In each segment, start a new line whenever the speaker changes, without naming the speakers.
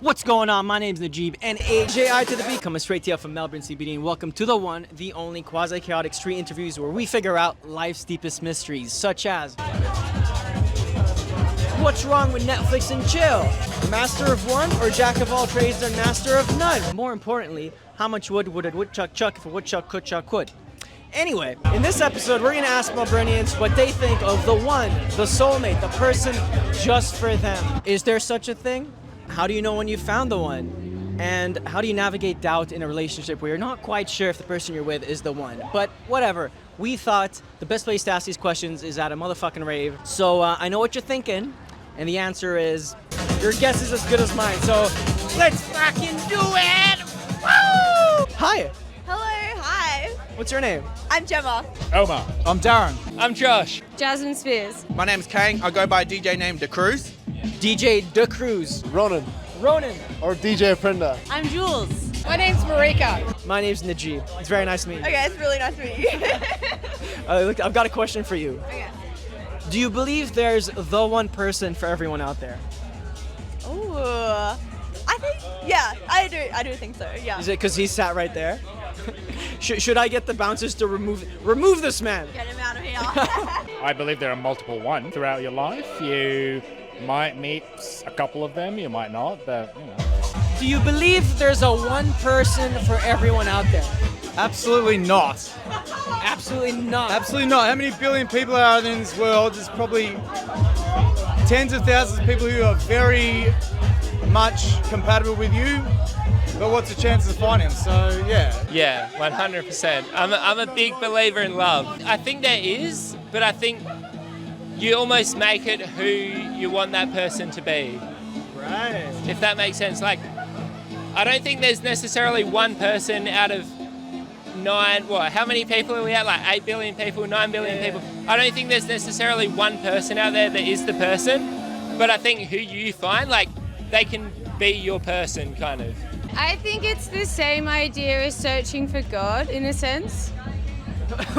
What's going on? My name's Najib, N-A-J-I to the B, coming straight to you from Melbourne CBD, and welcome to the one, the only Quasi-Chaotic street interviews where we figure out life's deepest mysteries, such as what's wrong with Netflix and chill? Master of one or jack of all trades and master of none? More importantly, how much wood would a woodchuck chuck if a woodchuck could chuck wood? Anyway, in this episode, we're going to ask Melburnians what they think of the one, the soulmate, the person just for them. Is there such a thing? How do you know when you found the one? And how do you navigate doubt in a relationship where you're not quite sure if the person you're with is the one? But whatever, we thought the best place to ask these questions is at a motherfucking rave. So I know what you're thinking, and the answer is, your guess is as good as mine. So let's fucking do it! Woo! Hi!
Hello, hi.
What's your name?
I'm Gemma.
Omar.
I'm Darren.
I'm Josh.
Jasmine Spears.
My name's Kang. I go by a DJ named DeCruz.
DJ De Cruz.
Ronan.
Ronan.
Or DJ Prenda.
I'm Jules.
My name's Marika.
My name's Najib. It's very nice to meet you.
Okay, it's really nice to meet you.
Look, I've got a question for you.
Okay.
Do you believe there's the one person for everyone out there?
Ooh, I think, yeah, I do think so, yeah.
Is it because he sat right there? Should I get the bouncers to remove this man?
Get him out of here.
I believe there are multiple one throughout your life. You might meet a couple of them, you might not, but you know.
Do you believe there's a one person for everyone out there?
Absolutely not.
Absolutely not.
Absolutely not. How many billion people are there in this world? There's probably tens of thousands of people who are very much compatible with you. But what's the chances of finding them? So, yeah.
Yeah, 100%. I'm a big believer in love. I think there is, but I think you almost make it who you want that person to be.
Right.
If that makes sense. Like, I don't think there's necessarily one person out of how many people are we at? Like 8 billion people, 9 billion people. I don't think there's necessarily one person out there that is the person, but I think who you find, like, they can be your person, kind of.
I think it's the same idea as searching for God, in a sense.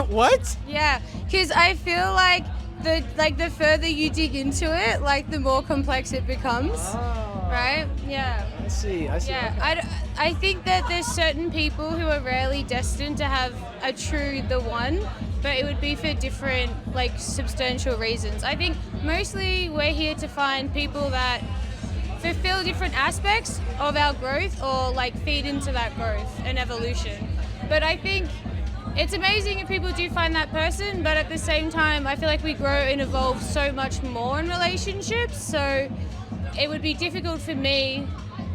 What?
Yeah, because I feel like the further you dig into it, like the more complex it becomes.
Oh.
Right? Yeah.
I see.
Yeah, I think that there's certain people who are rarely destined to have a true the one, but it would be for different, like, substantial reasons. I think mostly we're here to find people that fulfill different aspects of our growth or, like, feed into that growth and evolution. But I think it's amazing if people do find that person, but at the same time, I feel like we grow and evolve so much more in relationships, so it would be difficult for me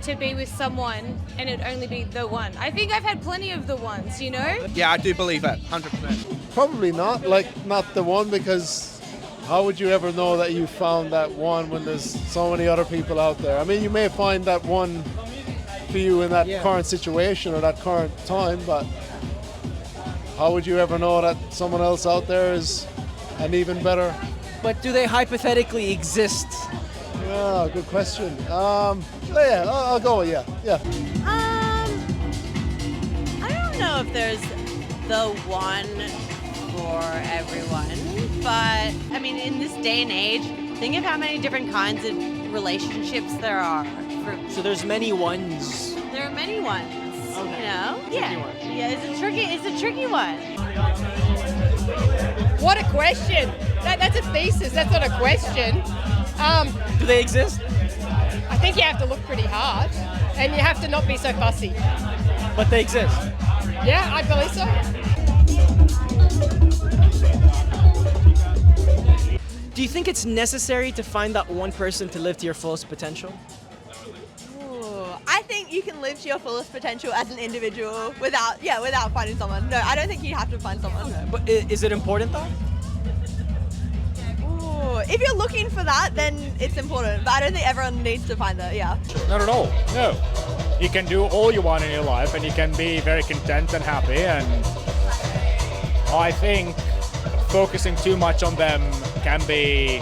to be with someone and it'd only be the one. I think I've had plenty of the ones, you know?
Yeah, I do believe that, 100%.
Probably not, not the one, because how would you ever know that you found that one when there's so many other people out there? I mean, you may find that one for you in that current situation or that current time, but how would you ever know that someone else out there is an even better?
But do they hypothetically exist?
Yeah, good question. I'll go with yeah.
I don't know if there's the one for everyone, but I mean, in this day and age, think of how many different kinds of relationships there are.
So there's many ones.
There are many ones,
Okay.
you know?
Tricky one.
Yeah, it's a tricky one.
What a question! That's a thesis, that's not a question.
Do they exist?
I think you have to look pretty hard and you have to not be so fussy.
But they exist.
Yeah, I believe so.
Do you think it's necessary to find that one person to live to your fullest potential?
Ooh, I think you can live to your fullest potential as an individual without finding someone. No, I don't think you have to find someone.
But is it important though?
Ooh, if you're looking for that, then it's important. But I don't think everyone needs to find that, yeah.
Not at all. No. You can do all you want in your life and you can be very content and happy, and I think focusing too much on them can be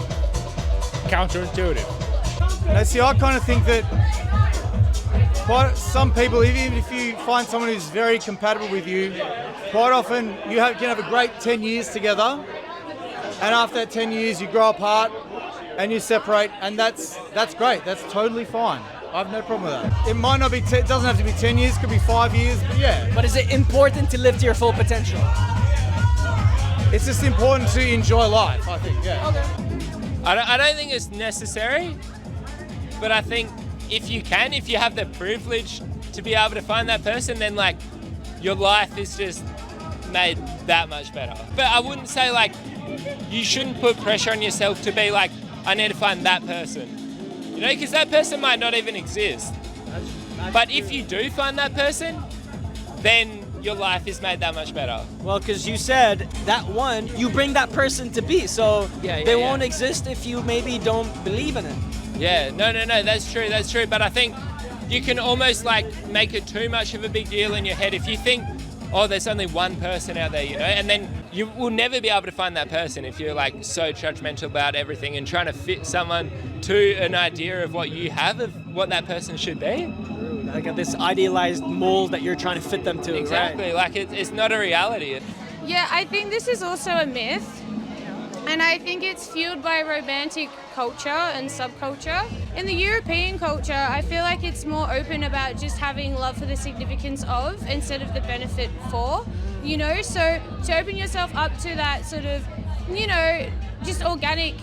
counterintuitive.
Now, see, I kind of think that quite some people, even if you find someone who's very compatible with you, quite often you can have a great 10 years together, and after that 10 years you grow apart and you separate, and that's great. That's totally fine. I have no problem with that. It might not be, it doesn't have to be 10 years, it could be 5 years, but yeah.
But is it important to live to your full potential?
It's just important to enjoy life, I think, yeah.
Okay.
I don't think it's necessary, but I think if you have the privilege to be able to find that person, then like your life is just made that much better. But I wouldn't say like you shouldn't put pressure on yourself to be like, I need to find that person. You know, because that person might not even exist. But if you do find that person, then your life is made that much better.
Well, because you said that one, you bring that person to be, so they won't exist if you maybe don't believe in it.
Yeah, no, that's true. But I think you can almost like make it too much of a big deal in your head if you think, oh, there's only one person out there, you know, and then you will never be able to find that person if you're like so judgmental about everything and trying to fit someone to an idea of what you have of what that person should be.
Like this idealized mold that you're trying to fit them to.
Exactly,
right?
like it's not a reality.
Yeah, I think this is also a myth. And I think it's fueled by romantic culture and subculture. In the European culture, I feel like it's more open about just having love for the significance of instead of the benefit for, you know? So to open yourself up to that sort of, you know, just organic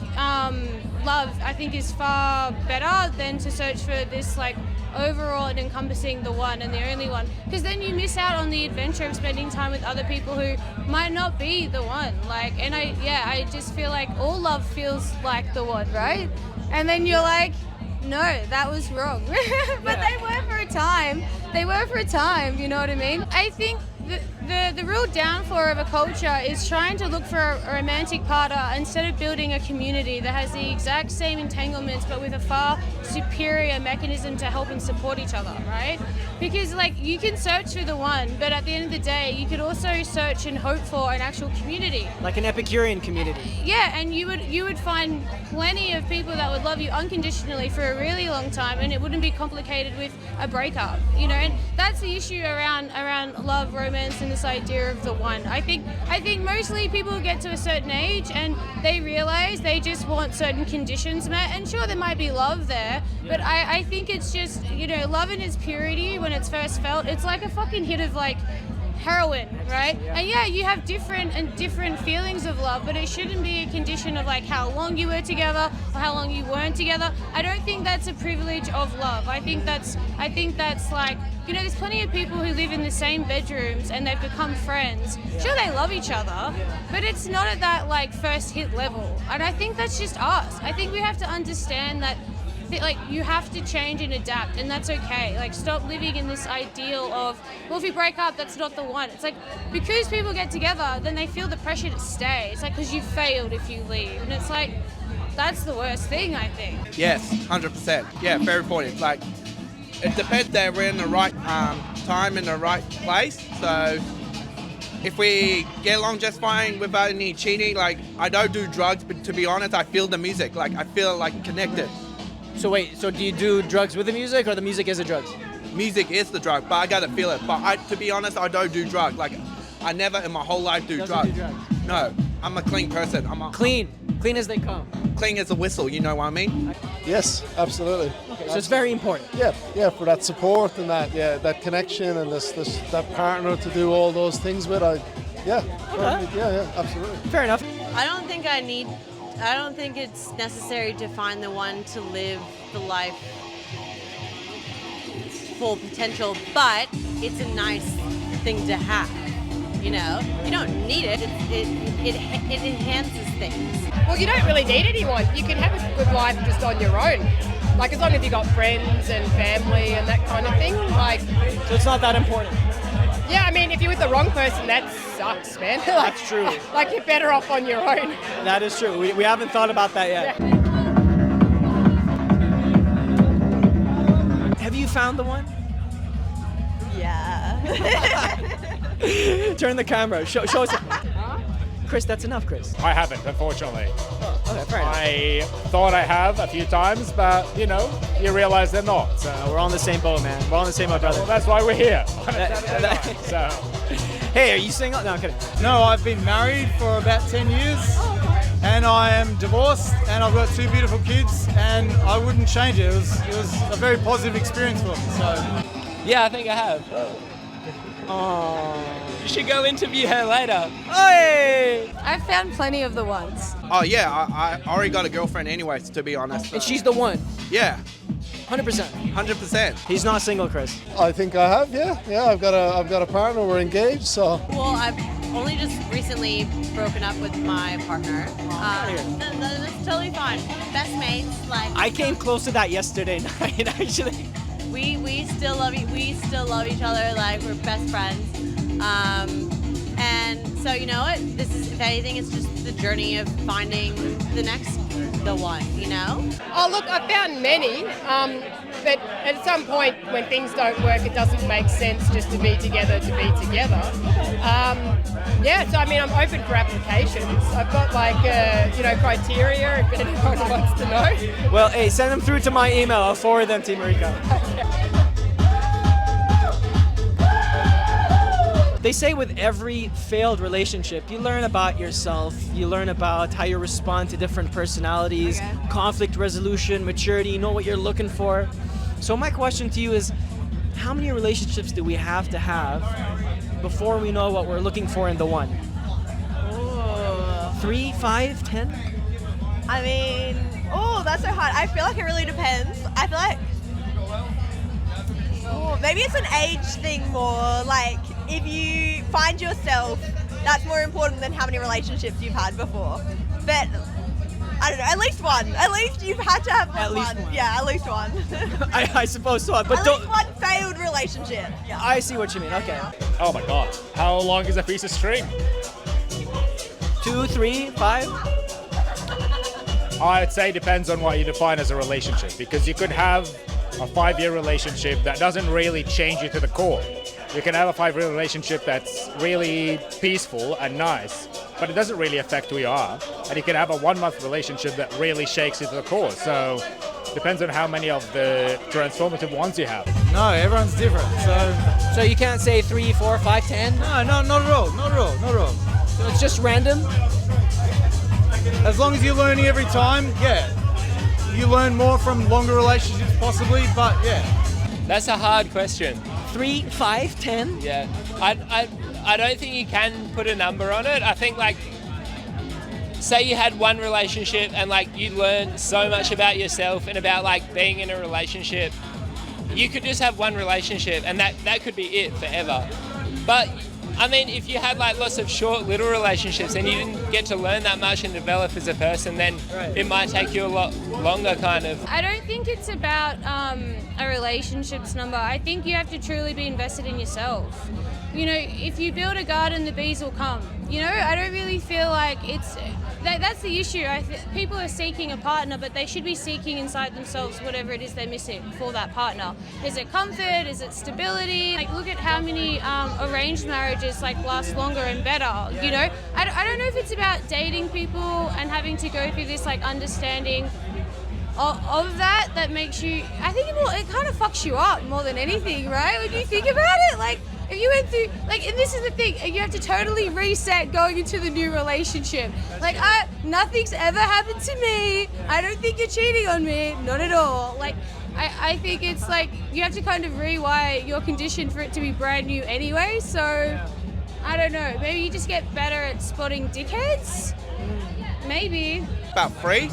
love, I think is far better than to search for this like overall and encompassing the one and the only one, because then you miss out on the adventure of spending time with other people who might not be the one. Like, and I just feel like all love feels like the one, right? And then you're like, no, that was wrong. But they were for a time. You know what I mean? I think the real downfall of a culture is trying to look for a romantic partner instead of building a community that has the exact same entanglements but with a far superior mechanism to help and support each other, right? Because like you can search for the one, but at the end of the day you could also search and hope for an actual community.
Like an Epicurean community.
Yeah, and you would find plenty of people that would love you unconditionally for a really long time, and it wouldn't be complicated with a breakup, you know. And that's the issue around love, romance, and this idea of the one. I think mostly people get to a certain age and they realize they just want certain conditions met, and sure there might be love there, but I think it's just, you know, love in its purity when it's first felt, it's like a fucking hit of like heroin, right? And yeah, you have different feelings of love, but it shouldn't be a condition of like how long you were together or how long you weren't together. I don't think that's a privilege of love. I think that's like, you know, there's plenty of people who live in the same bedrooms and they've become friends. Sure, they love each other, but it's not at that like first hit level. And I think that's just us. I think we have to understand that like you have to change and adapt, and that's okay. Like stop living in this ideal of, well, if we break up, that's not the one. It's like because people get together, then they feel the pressure to stay. It's like because you failed if you leave, and it's like that's the worst thing, I think.
Yes, 100%. Yeah, very important. Like it depends that we're in the right time in the right place. So if we get along just fine without any cheating, like I don't do drugs, but to be honest, I feel the music. Like I feel like connected.
So wait, so do you do drugs with the music, or the music is a drug?
Music is the drug, but I gotta feel it. But to be honest, I don't do drugs. Like I never in my whole life do drugs. No, I'm a clean person.
Clean as they come.
Clean as a whistle. You know what I mean?
Yes, absolutely.
Okay, so it's very important.
Yeah, for that support and that connection and that partner to do all those things with. Yeah, absolutely.
Fair enough.
I don't think it's necessary to find the one to live the life full potential, but it's a nice thing to have. You know, you don't need it. It enhances things.
Well, you don't really need anyone. You can have a good life just on your own. Like as long as you got friends and family and that kind of thing. Like,
so it's not that important.
Yeah, I mean, if you're with the wrong person, that sucks, man. Like,
that's true.
Like you're better off on your own.
That is true. We haven't thought about that yet.
Yeah.
Have you found the one?
Yeah.
Turn the camera. Show us. Chris, that's enough, Chris.
I haven't, unfortunately.
Okay, fair enough.
I thought I have a few times, but you know, you realize they're not. So
we're on the same boat, man. We're on the same boat, brother.
Well, that's why we're here. On a Saturday night, so.
Hey, are you single? No, I'm kidding.
No, I've been married for about 10 years.
Oh, okay.
and I am divorced, and I've got 2 beautiful kids, and I wouldn't change it. It was a very positive experience for me. So
Yeah, I think I have. You should go interview her later.
Hey!
I've found plenty of the ones.
Oh yeah, I already got a girlfriend anyways, to be honest.
And she's the one.
Yeah,
100%.
100%.
He's not single, Chris.
I think I have, yeah. I've got a partner. We're engaged, so.
Well, I've only just recently broken up with my partner. That's totally fine. Best mates, like
I came close to that yesterday night, actually.
we still love each other. Like we're best friends. And so you know what? This is, if anything, it's just the journey of finding the one. You know?
Oh, look, I've found many, but at some point when things don't work, it doesn't make sense just to be together. Yeah, so I mean, I'm open for applications. I've got criteria if anyone wants to know.
Well, hey, send them through to my email. I'll forward them to Marika. They say with every failed relationship, you learn about yourself, you learn about how you respond to different personalities, conflict resolution, maturity, you know what you're looking for. So my question to you is, how many relationships do we have to have before we know what we're looking for in the one?
Ooh.
3, 5, 10?
I mean, that's so hard. I feel like it really depends. I feel like maybe it's an age thing more. Like, if you find yourself, that's more important than how many relationships you've had before. But I don't know, at least one. At least you've had to have
At least one.
Yeah, at least one.
I suppose so, but
at
don't.
least one failed relationship. Yeah.
I see what you mean. Okay.
Oh my god. How long is a piece of string?
2, 3, 5.
I'd say depends on what you define as a relationship, because you could have a 5-year relationship that doesn't really change you to the core. You can have a 5-year relationship that's really peaceful and nice, but it doesn't really affect who you are. And you can have a 1-month relationship that really shakes you to the core. So depends on how many of the transformative ones you have.
no, everyone's different.
So you can't say 3, 4, 5, 10?
No, not at all.
So it's just random?
As long as you're learning every time, yeah. You learn more from longer relationships possibly, but yeah.
That's a hard question.
3, 5, 10?
Yeah. I don't think you can put a number on it. I think, like, say you had one relationship and, like, you learned so much about yourself and about, like, being in a relationship. You could just have one relationship and that could be it forever. But I mean, if you had like lots of short little relationships and you didn't get to learn that much and develop as a person, then it might take you a lot longer kind of.
I don't think it's about a relationships number. I think you have to truly be invested in yourself. You know, if you build a garden, the bees will come. You know, I don't really feel like it's... That's the issue. People are seeking a partner, but they should be seeking inside themselves whatever it is they're missing for that partner. Is it comfort? Is it stability? Like, look at how many arranged marriages like last longer and better. You know, I don't know if it's about dating people and having to go through this like understanding of that makes you. I think it kind of fucks you up more than anything, right? When you think about it, like. If you went through, like, and this is the thing, you have to totally reset going into the new relationship. Like, nothing's ever happened to me. I don't think you're cheating on me. Not at all. Like, I think it's like, you have to kind of rewire your condition for it to be brand new anyway. So, I don't know. Maybe you just get better at spotting dickheads? Maybe.
About 3?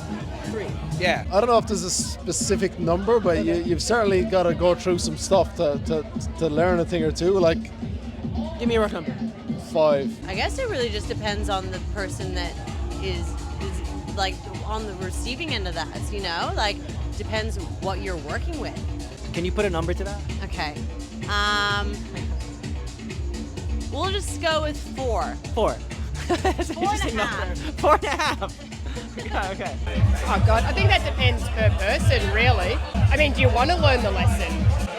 3.
Yeah.
I don't know if there's a specific number, but you've certainly got to go through some stuff to learn a thing or two. Like,
give me a rough number.
5.
I guess it really just depends on the person that is like on the receiving end of that, you know? Like, depends what you're working with.
Can you put a number to that?
Okay. We'll just go with 4.
4. That's an interesting number. 4.5. Okay.
Oh God, I think that depends per person, really. I mean, do you want to learn the lesson?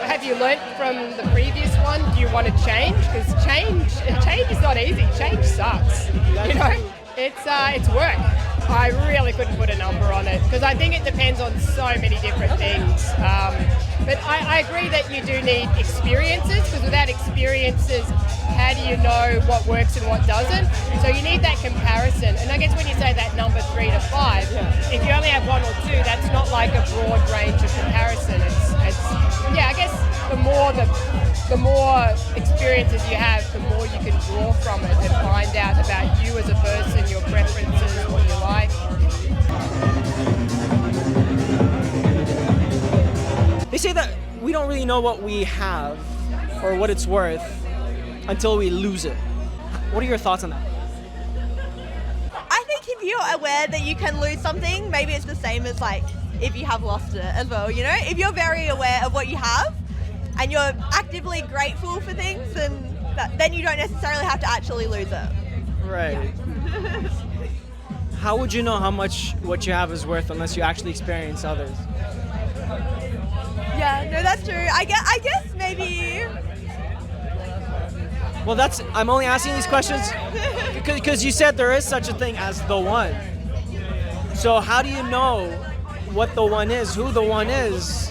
Have you learnt from the previous one? Do you want to change? Because change is not easy. Change sucks. You know, it's work. I really couldn't put a number on it because I think it depends on so many different things. But I agree that you do need experiences because without experiences, how do you know what works and what doesn't? So you need that comparison. And I guess when you say that number 3 to 5, if you only have 1 or 2, that's not like a broad range of comparison. I guess the more experiences you have, the more you can draw from it and find out about you as a person, your preferences, what you like.
They say that we don't really know what we have or what it's worth until we lose it. What are your thoughts on that?
I think if you're aware that you can lose something, maybe it's the same as like if you have lost it as well, you know? If you're very aware of what you have and you're actively grateful for things, then you don't necessarily have to actually lose it.
Right. How would you know how much what you have is worth unless you actually experience others?
Yeah, no, that's true. I guess maybe...
Well, I'm only asking these questions because you said there is such a thing as the one. So how do you know what the one is, who the one is?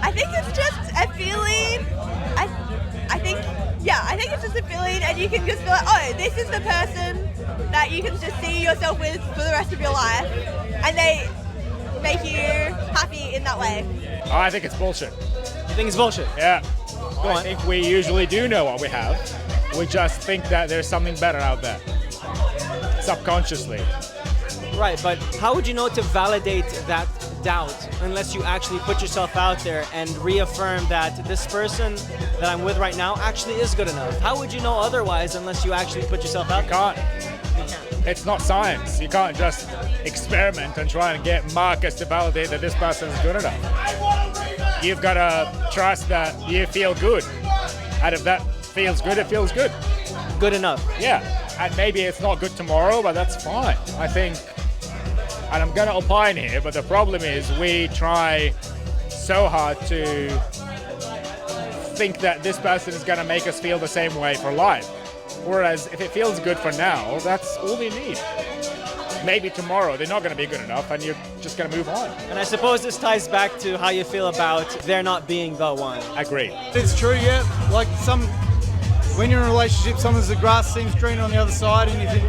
I think it's just a feeling. I think it's just a feeling, and you can just be like, oh, this is the person that you can just see yourself with for the rest of your life, and they make you happy in that way.
I think it's bullshit.
You think it's bullshit?
Yeah.
Go on.
I think we usually do know what we have. We just think that there's something better out there. Subconsciously.
Right, but how would you know to validate that doubt unless you actually put yourself out there and reaffirm that this person that I'm with right now actually is good enough? How would you know otherwise unless you actually put yourself out there?
You can't. It's not science. You can't just experiment and try and get markers to validate that this person is good enough. You've got to trust that you feel good. And if that feels good, it feels good.
Good enough.
Yeah. And maybe it's not good tomorrow, but that's fine. I think, and I'm going to opine here, but the problem is we try so hard to think that this person is going to make us feel the same way for life. Whereas if it feels good for now, that's all we need. Maybe tomorrow they're not going to be good enough and you're just going to move on.
And I suppose this ties back to how you feel about there not being the one.
Agree.
It's true, yeah. Like when you're in a relationship, sometimes the grass seems greener on the other side, and you think,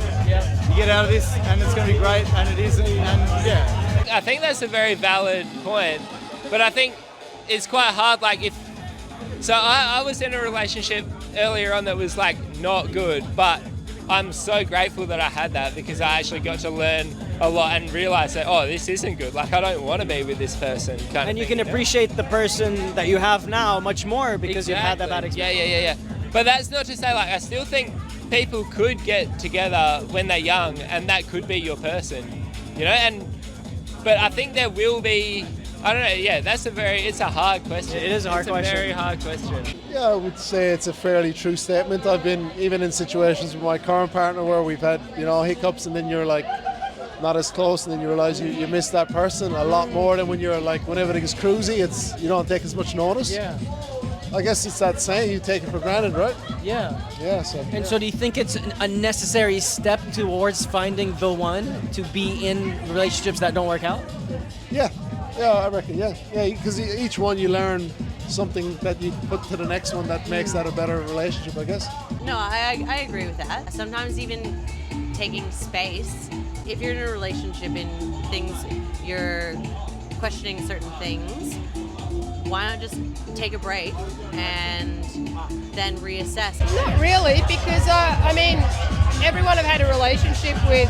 you get out of this, and it's going to be great, and it isn't, and yeah.
I think that's a very valid point, but I think it's quite hard. So I was in a relationship earlier on that was like not good, but I'm so grateful that I had that because I actually got to learn a lot and realize that, oh, this isn't good. Like, I don't want to be with this person.
And you can appreciate the person that you have now much more because you've had that bad experience.
Yeah. But that's not to say, like, I still think people could get together when they're young and that could be your person, you know? But I think there will be, I don't know, yeah, it's a hard question.
It is a hard question.
It's a very hard question.
Yeah, I would say it's a fairly true statement. I've been even in situations with my current partner where we've had, hiccups, and then you're like not as close, and then you realize you miss that person a lot more than when you're like, when everything is cruisy, you don't take as much notice.
Yeah.
I guess it's that saying, you take it for granted, right?
Yeah.
Yeah.
So do you think it's a necessary step towards finding the one to be in relationships that don't work out?
Yeah, I reckon, yeah, because each one you learn something that you put to the next one that makes that a better relationship, I guess.
No, I agree with that. Sometimes even taking space, if you're in a relationship and you're questioning certain things, why not just take a break and then reassess?
Not really, because everyone I've had a relationship with,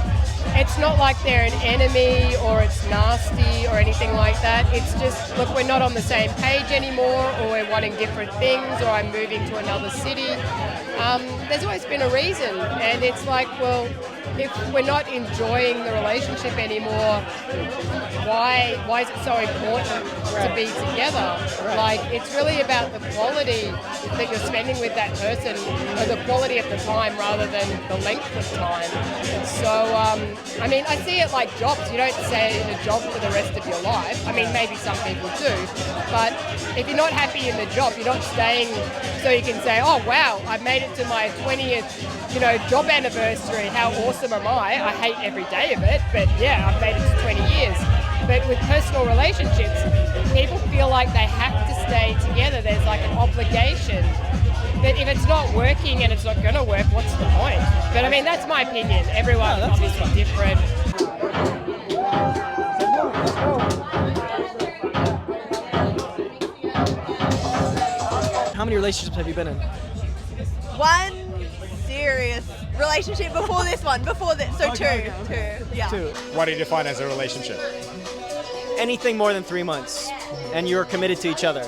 it's not like they're an enemy or it's nasty or anything like that. It's just, look, we're not on the same page anymore, or we're wanting different things, or I'm moving to another city. There's always been a reason, and it's like, well, if we're not enjoying the relationship anymore, why is it so important to be together? Like, it's really about the quality that you're spending with that person, or the quality of the time rather than the length of time. So, I see it like jobs. You don't stay in a job for the rest of your life. Maybe some people do, but if you're not happy in the job, you're not staying so you can say, oh wow, I've made it to my 20th job anniversary, how awesome am I? I hate every day of it, but yeah, I've made it to 20 years. But with personal relationships, people feel like they have to stay together. There's like an obligation. But if it's not working and it's not going to work, what's the point? But I mean, that's my opinion. Everyone's obviously different.
How many relationships have you been in?
One serious relationship before this one. So
Okay,
two. Yeah.
2.
What do you define as a relationship?
Anything more than 3 months, and you're committed to each other.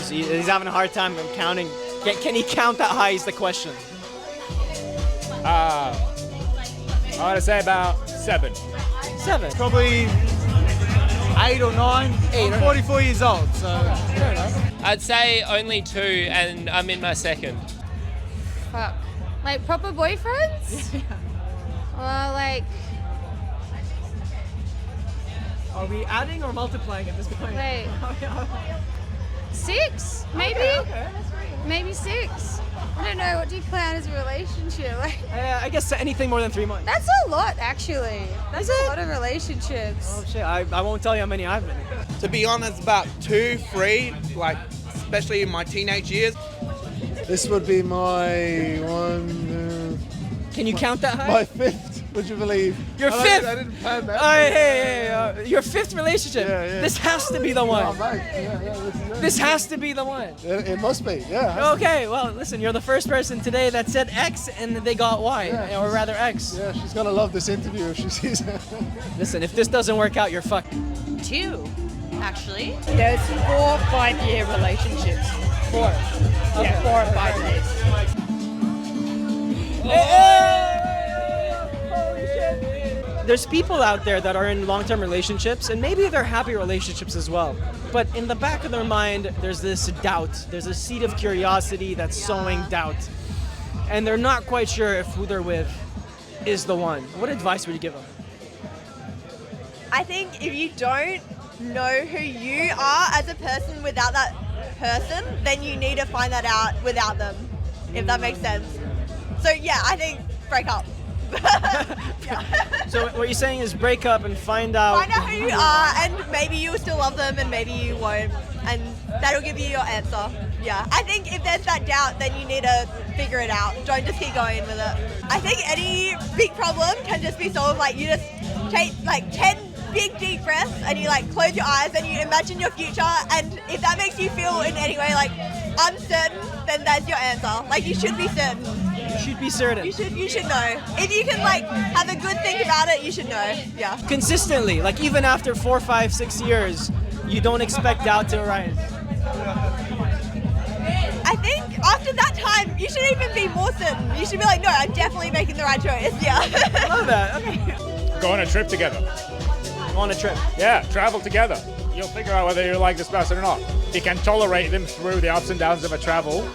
He's having a hard time counting. Can he count that high is the question.
I want to say about 7.
7.
Probably 8 or 9.
8
I'm 44 years old, so
Fair enough.
I'd say only 2, and I'm in my second.
Fuck. Like proper boyfriends? Well, like 6, maybe?
Okay.
Maybe 6. I don't know. What do you plan as a relationship? Like,
I guess anything more than 3 months.
that's a lot, actually. That's a lot of relationships.
Oh shit! I won't tell you how many I've been in.
To be honest, about 2, 3, like especially in my teenage years.
This would be my
Can you count that high?
my 5th. Would you believe?
Your
I
5th.
didn't plan that.
Hey, your 5th relationship.
Yeah.
This has to be the one.
Oh, mate. Yeah, this is it.
This has to be the one.
It must be. Yeah.
Okay, well, listen, you're the first person today that said X and they got Y,
Yeah,
or rather X.
Yeah, she's gonna love this interview if she sees it.
Listen, if this doesn't work out, you're fucked.
2, actually.
There's 4 5-year relationships. 4. Yeah, 4 or 5 years.
There's people out there that are in long-term relationships, and maybe they're happy relationships as well. But in the back of their mind, there's this doubt. There's a seed of curiosity that's sowing doubt. And they're not quite sure if who they're with is the one. What advice would you give them?
I think if you don't know who you are as a person without that person, then you need to find that out without them, if that makes sense. So yeah, I think break up. Yeah.
So what you're saying is break up and find out.
Find out who you are, and maybe you will still love them, and maybe you won't, and that'll give you your answer. Yeah, I think if there's that doubt, then you need to figure it out. Don't just keep going with it. I think any big problem can just be solved. Like you just take like 10 big deep breaths, and you like close your eyes, and you imagine your future. And if that makes you feel in any way like uncertain, then that's your answer. Like you should be certain.
You should be certain.
You should know. If you can like have a good think about it, you should know. Yeah.
Consistently, like even after 4, 5, 6 years, you don't expect doubt to arise.
I think after that time, you should even be more certain. You should be like, no, I'm definitely making the right choice. Yeah.
Love that. Okay.
Go on a trip together.
On a trip.
Yeah, travel together. You'll figure out whether you like this person or not. If you can tolerate them through the ups and downs of a travel,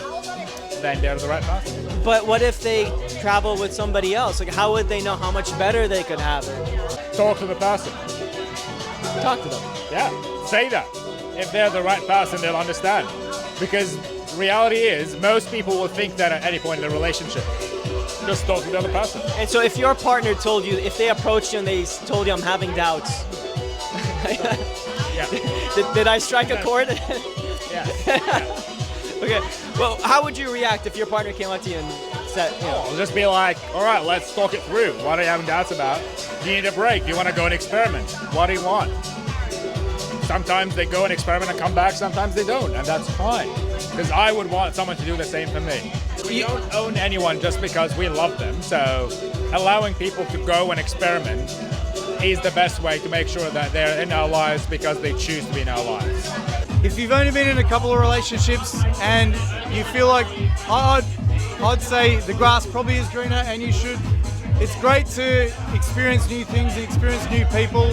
then they're the right person.
But what if they travel with somebody else? Like, how would they know how much better they could have it?
Talk to the person.
Talk to them.
Yeah, say that. If they're the right person, they'll understand. Because reality is, most people will think that at any point in the relationship. Just talk to the other person.
And so if your partner told you, if they approached you and they told you I'm having doubts,
Yeah.
did I strike a chord?
Yeah.
Okay. Well, how would you react if your partner came up to you and said, you know,
I'll just be like, all right, let's talk it through. What are you having doubts about? Do you need a break? Do you want to go and experiment? What do you want? Sometimes they go and experiment and come back, sometimes they don't, and that's fine. Because I would want someone to do the same for me. We don't own anyone just because we love them, so allowing people to go and experiment is the best way to make sure that they're in our lives because they choose to be in our lives.
If you've only been in a couple of relationships and you feel like, I'd say the grass probably is greener, and you should. It's great to experience new things and experience new people,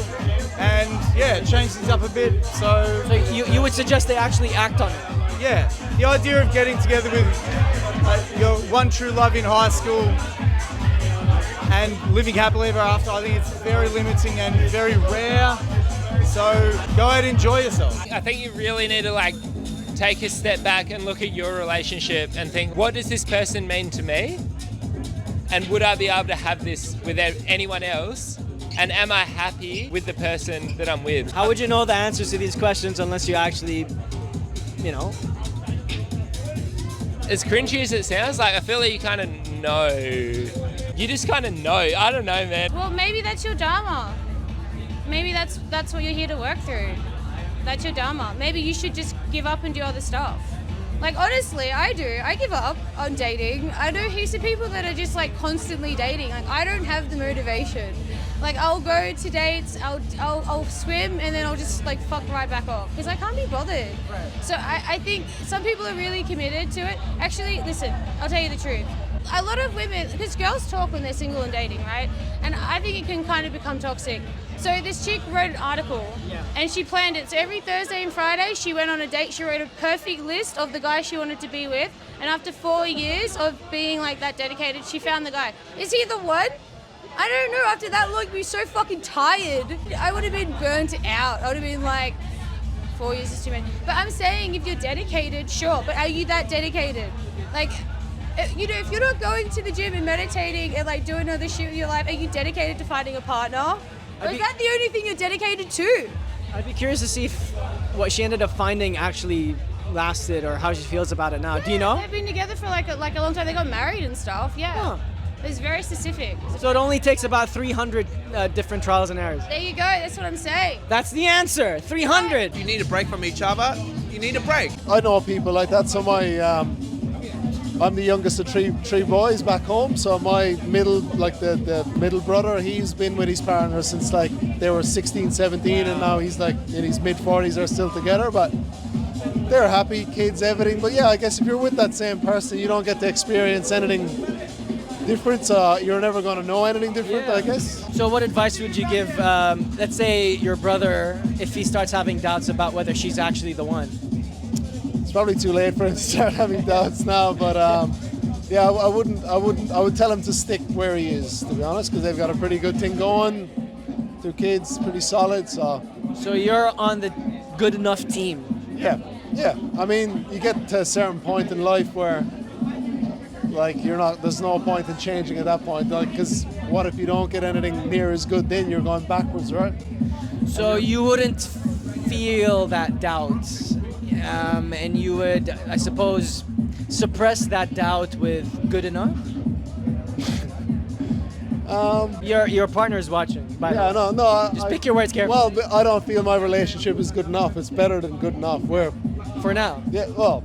and yeah, change things up a bit. So
you would suggest they actually act on it?
yeah, the idea of getting together with your one true love in high school and living happily ever after, I think it's very limiting and very rare. So go ahead and enjoy yourself.
I think you really need to like take a step back and look at your relationship and think, what does this person mean to me? And would I be able to have this without anyone else? And am I happy with the person that I'm with?
How would you know the answers to these questions unless you actually, you know?
As cringy as it sounds, like I feel like you kind of know. You just kind of know. I don't know, man.
Well, maybe that's your dharma. Maybe that's what you're here to work through. That's your dharma. Maybe you should just give up and do other stuff. Like, honestly, I do. I give up on dating. I know heaps of people that are just like constantly dating. Like, I don't have the motivation. Like, I'll go to dates, I'll swim, and then I'll just like fuck right back off because I can't be bothered.
Right.
So I think some people are really committed to it. Actually, listen, I'll tell you the truth. A lot of women, because girls talk when they're single and dating, right? And I think it can kind of become toxic. So this chick wrote an article and she planned it. So every Thursday and Friday, she went on a date. She wrote a perfect list of the guy she wanted to be with. And after 4 years of being like that dedicated, she found the guy. Is he the one? I don't know. After that long, I'd be so fucking tired. I would have been burnt out. I would have been like, 4 years is too many. But I'm saying if you're dedicated, sure. But are you that dedicated? Like, you know, if you're not going to the gym and meditating and like doing other shit with your life, are you dedicated to finding a partner? Or is that the only thing you're dedicated to?
I'd be curious to see if what she ended up finding actually lasted or how she feels about it now. Do you know?
They've been together for like a long time. They got married and stuff. Yeah.
Huh.
It's very specific.
So it only takes about 300 different trials and errors.
There you go. That's what I'm saying.
That's the answer. 300.
You need a break from each other. You need a break.
I know people like that. So I'm the youngest of three boys back home. So my middle brother, he's been with his partner since like they were 16, 17, and now he's like in his mid 40s. They're still together, but they're happy, kids, everything. But yeah, I guess if you're with that same person, you don't get to experience anything different. So you're never going to know anything different, I guess.
So what advice would you give, let's say your brother, if he starts having doubts about whether she's actually the one?
It's probably too late for him to start having doubts now, but yeah, I would tell him to stick where he is, to be honest, because they've got a pretty good thing going. 2 kids, pretty solid, so
you're on the good enough team.
Yeah. I mean, you get to a certain point in life where like there's no point in changing at that point, like, because what if you don't get anything near as good, then you're going backwards, right?
So you wouldn't feel that doubt, and you would, I suppose, suppress that doubt with good enough? Your partner's watching, by the way.
No.
Just pick your words carefully.
Well, but I don't feel my relationship is good enough. It's better than good enough.
For now?
Yeah, well,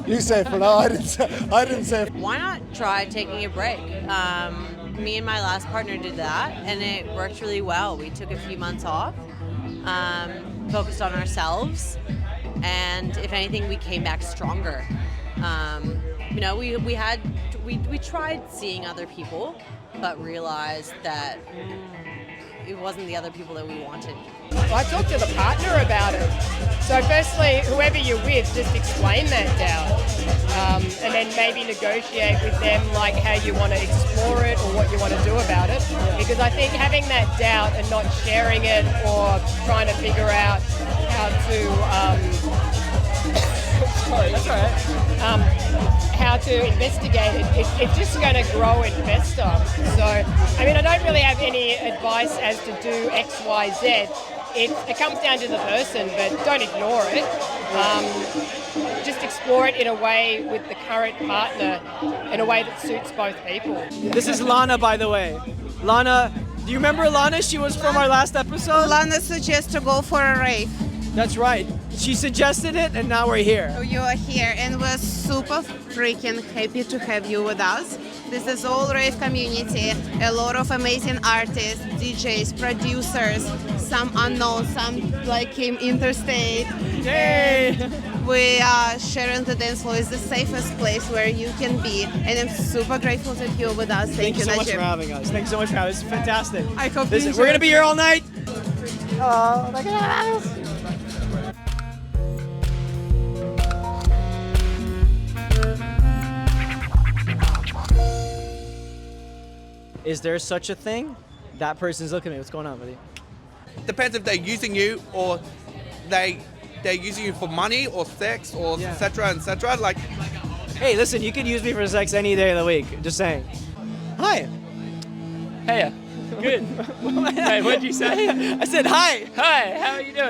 you say for now. I didn't say.
Why not try taking a break? Me and my last partner did that, and it worked really well. We took a few months off, focused on ourselves, and if anything, we came back stronger. You know, we tried seeing other people, but realized that it wasn't the other people that we wanted.
I talked to the partner about it. So firstly, whoever you're with, just explain that doubt. And then maybe negotiate with them like how you want to explore it or what you want to do about it. Because I think having that doubt and not sharing it or trying to figure out how to sorry, that's all right. How to investigate it, it's just going to grow and fester. So, I mean, I don't really have any advice as to do X, Y, Z. It comes down to the person, but don't ignore it. Just explore it in a way with the current partner, in a way that suits both people.
This is Lana, by the way. Lana, do you remember Lana? She was from our last episode.
Lana suggests to go for a rave.
That's right. She suggested it, and now we're here.
So you are here, and we're super freaking happy to have you with us. This is all rave community, a lot of amazing artists, DJs, producers, some unknown, some like came interstate.
Yay!
We are sharing the dance floor. It's the safest place where you can be, and I'm super grateful that you're with us.
Thank you so much
Najib.
for having us. Thanks so much for having us. It's fantastic.
I hope
We're going to be here all night.
Oh, look at us.
Is there such a thing? That person's looking at me. What's going on, buddy?
Depends if they're using you or they're using you for money or sex or etc. Like,
hey, listen, you could use me for sex any day of the week. Just saying. Hi.
Hey, good. Hey, what'd you say?
I said hi.
Hi, how are you doing?